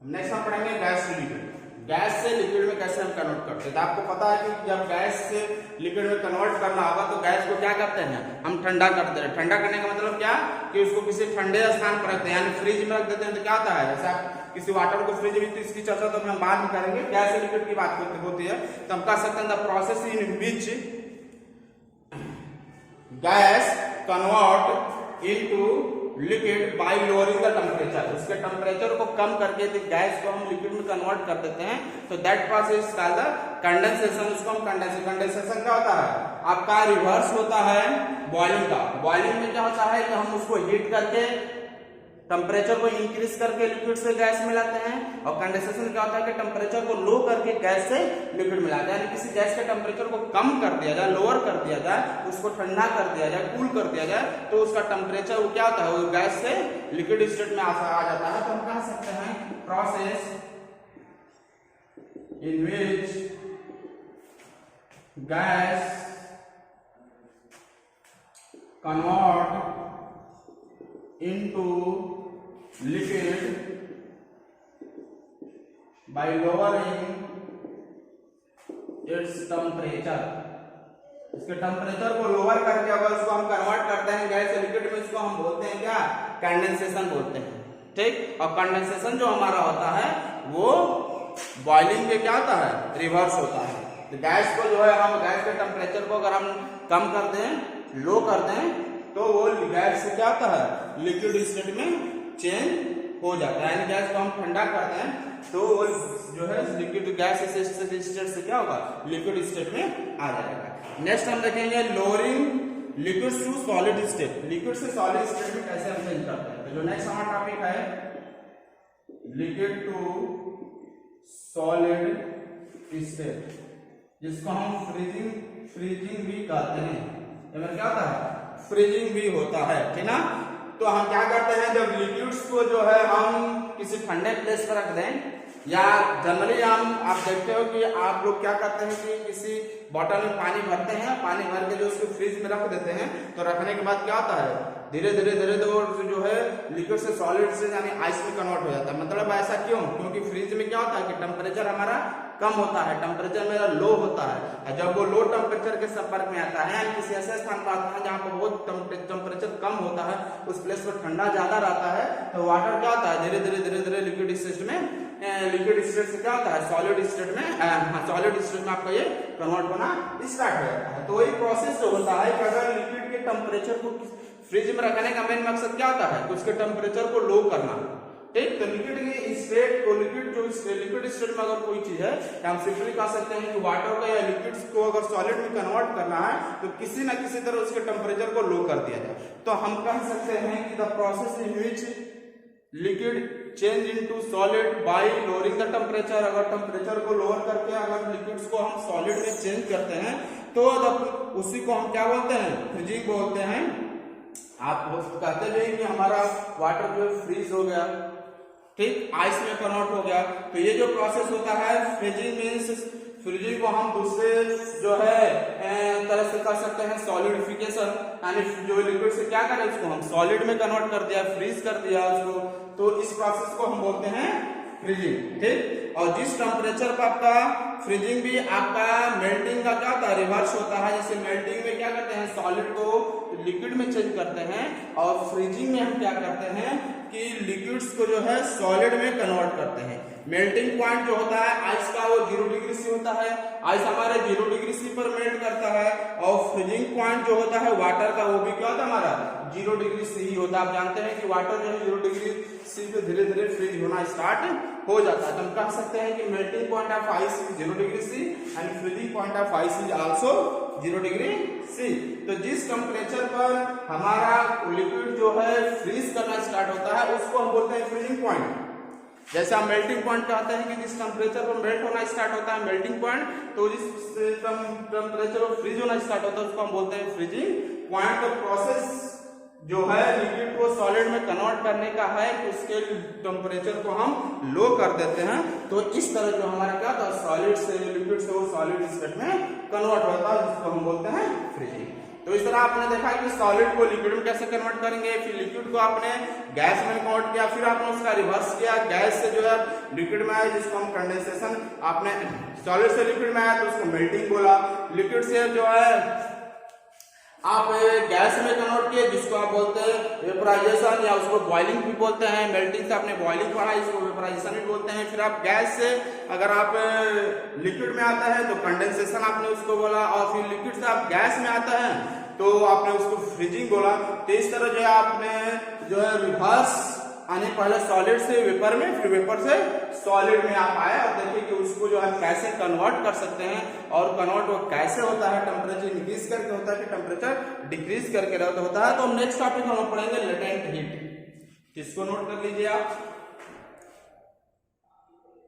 Next हम पढ़ेंगे gas to liquid. Gas से लिक्विड में कैसे हम कन्वर्ट करते हैं। तो आपको पता है कि जब गैस से लिक्विड में कन्वर्ट करना होगा तो गैस को क्या करते हैं, हम ठंडा करते हैं। ठंडा करने का मतलब क्या कि उसको किसी ठंडे स्थान पर रखते हैं, यानी फ्रिज में रख देते हैं। तो क्या होता है, जैसे आप किसी वाटर को फ्रिज में, तो इसकी चर्चा तो हम बाद में करेंगे। गैस से लिक्विड की बात होती है तो हम कह सकते हैं the process in which gas convert into liquid bye lowering the temperature. उसके टेम्परेचर को कम करके गैस को हम लिक्विड में कन्वर्ट कर देते हैं। तो that process called the condensation. उसको हम कंडेंसेशन क्या होता है, आपका रिवर्स होता है बॉइलिंग का। बॉइलिंग में क्या होता है कि हम उसको हीट करके टेम्परेचर को इंक्रीज करके लिक्विड से गैस मिलाते हैं, और कंडेंसेशन क्या होता है कि टेम्परेचर को लो करके गैस से लिक्विड मिलाते हैं। यानी किसी गैस के टेम्परेचर को कम कर दिया जाए, लोअर कर दिया जाए, उसको ठंडा कर दिया जाए, कूल कर दिया जाए, तो उसका टेम्परेचर वो क्या होता है, वो गैस से लिक्विड स्टेट में आ जाता है। तो हम कह सकते हैं process in which gas convert into liquid by lowering its temperature। इसके टेम्परेचर को लोअर करके अगर उसको हम कन्वर्ट करते हैं गैस से लिक्विड में, इसको हम बोलते हैं क्या, कंडेंसेशन बोलते हैं। ठीक, और कंडेंसेशन जो हमारा होता है वो बॉइलिंग के क्या होता है, रिवर्स होता है। तो गैस को जो है हम गैस के टेम्परेचर को अगर हम कम कर दें, लो कर दें, तो वो गैस से क्या होता है, लिक्विड स्टेट में चेंज हो जाता है। यानी गैस को हम ठंडा करते हैं तो वो जो है लिक्विड गैस स्टेट से क्या होगा, लिक्विड स्टेट में आ जाएगा। नेक्स्ट हम देखेंगे lowering liquid to solid state. Liquid से सॉलिड स्टेट में कैसे हम चेंज करते हैं। तो जो नेक्स्ट हमारा टॉपिक है लिक्विड टू सॉलिड स्टेट, जिसको हम फ्रीजिंग भी कहते हैं। इसमें क्या होता है, फ्रीजिंग भी होता है, ठीक ना। तो हम क्या करते हैं, जब लिक्विड्स को जो है हम किसी ठंडे प्लेस पर रख दें, या जनरली आप देखते हो कि आप लोग क्या करते हैं कि किसी बॉटल में पानी भरते हैं, पानी भर के जो उसको फ्रिज में रख देते हैं, तो रखने के बाद क्या होता है, धीरे धीरे जो है लिक्विड से सॉलिड से यानी आइस में कन्वर्ट हो जाता है। मतलब ऐसा क्यों, क्योंकि फ्रिज में क्या होता है कि टेम्परेचर हमारा कम होता है, टेम्परेचर मेरा लो होता है। जब वो लो टेम्परेचर के संपर्क में आता है, यानी किसी ऐसे स्थान पर आता है जहाँ पर बहुत टेम्परेचर कम होता है, उस प्लेस पर ठंडा ज्यादा रहता है, तो वाटर क्या होता है, धीरे धीरे लिक्विड स्टेट में, लिक्विड स्टेट से क्या होता है, सॉलिड स्टेट में, सॉलिड स्टेट में आपका ये कन्वर्ट होना स्टार्ट हो जाता है। तो वही प्रोसेस जो होता है कि अगर लिक्विड के टेम्परेचर को फ्रिज में रखने का मेन मकसद क्या होता है, उसके टेम्परेचर को लो करना। ठीक, तो लिक्विड की स्टेट को, लिक्विड स्टेट में अगर कोई चीज है, हम सिंपली कह सकते हैं कि वाटर को या लिक्विड्स को अगर सॉलिड में कन्वर्ट करना है, तो किसी न किसी तरह उसके टेम्परेचर को लो कर दिया जाए। तो हम कह सकते हैं कि the process in which liquid change into solid bye lowering the temperature. अगर टेम्परेचर को लोअर करके अगर लिक्विड्स को हम सॉलिड में चेंज करते हैं, तो उसी को हम क्या बोलते हैं, फ्रीजिंग बोलते हैं। आप कहते हैं कि हमारा वाटर जो है फ्रीज हो गया, ठीक, आइस में कन्वर्ट हो गया। तो ये जो प्रोसेस होता है फ्रीजिंग मीन्स, फ्रीजिंग को हम दूसरे जो है तरह से कर सकते हैं सॉलिडिफिकेशन, यानी जो लिक्विड से क्या करें, उसको हम सॉलिड में कन्वर्ट कर दिया, फ्रीज कर दिया उसको, तो इस प्रोसेस को हम बोलते हैं फ्रीजिंग। ठीक, और जिस टेम्परेचर पर आपका फ्रीजिंग भी आपका मेल्टिंग का क्या होता है, रिवर्स होता है। जैसे मेल्टिंग में क्या करते हैं, सॉलिड को लिक्विड में चेंज करते हैं, और फ्रीजिंग में हम क्या करते हैं कि लिक्विड्स को जो है सॉलिड में कन्वर्ट करते हैं। मेल्टिंग पॉइंट जो होता है आइस का, वो 0 डिग्री सी होता है, आइस हमारे 0 डिग्री सी पर मेल्ट करता है। और फ्रीजिंग पॉइंट जो होता है वाटर का, वो भी क्या होता है हमारा 0 डिग्री सी ही होता है। आप जानते हैं कि वाटर जो है 0 डिग्री सी पे धीरे धीरे फ्रीज होना स्टार्ट हो जाता है। तो हम कह सकते हैं कि melting point of ice is 0 degree C and freezing point of ice is also 0 degree C. तो जिस टेम्परेचर पर हमारा लिक्विड जो है फ्रीज करना स्टार्ट होता है, उसको हम बोलते हैं फ्रीजिंग पॉइंट। जैसे हम मेल्टिंग पॉइंट कहते हैं कि जिस टेम्परेचर पर मेल्ट होना स्टार्ट होता है मेल्टिंग पॉइंट, तो जिस टेम्परेचर पर फ्रीज होना स्टार्ट होता है उसको हम बोलते हैं फ्रीजिंग पॉइंट। तो प्रोसेस जो है लिक्विड को सॉलिड में कन्वर्ट करने का है, तो उसके टेम्परेचर को हम लो कर देते हैं। तो इस तरह जो हमारा क्या था, सॉलिड से लिक्विड से वो सॉलिड स्टेट में कन्वर्ट होता है, जिसको हम बोलते हैं फ्रीजिंग। तो इस तरह आपने देखा कि सॉलिड को लिक्विड में कैसे कन्वर्ट करेंगे, फिर लिक्विड को आपने गैस में कन्वर्ट किया, फिर आपने उसका रिवर्स किया, गैस से जो है लिक्विड में आया जिसको हम कंडेंसेशन, आपने सॉलिड से लिक्विड में आया तो उसको मेल्टिंग बोला, लिक्विड से जो है आप गैस में कन्वर्ट किए जिसको आप बोलते हैं वेपराइजेशन या उसको बॉइलिंग भी बोलते हैं, मेल्टिंग से आपने बॉइलिंग पढ़ा इसको वेपराइजेशन भी बोलते हैं। फिर आप गैस से अगर आप लिक्विड में आता है तो कंडेंसेशन आपने उसको बोला, और फिर लिक्विड से आप गैस में आता है तो आपने उसको फ्रीजिंग बोला। तो इस तरह जो है आपने जो है रिवर्स आने पहले सॉलिड से वेपर में, फिर वेपर से सॉलिड में आप आए और देखिए कि उसको जो है कैसे कन्वर्ट कर सकते हैं, और कन्वर्ट वो कैसे होता है, टेम्परेचर इंक्रीज करके होता है कि टेम्परेचर डिक्रीज करके होता है। तो नेक्स्ट टॉपिक हम पढ़ेंगे लेटेंट हीट, इसको नोट कर लीजिए आप।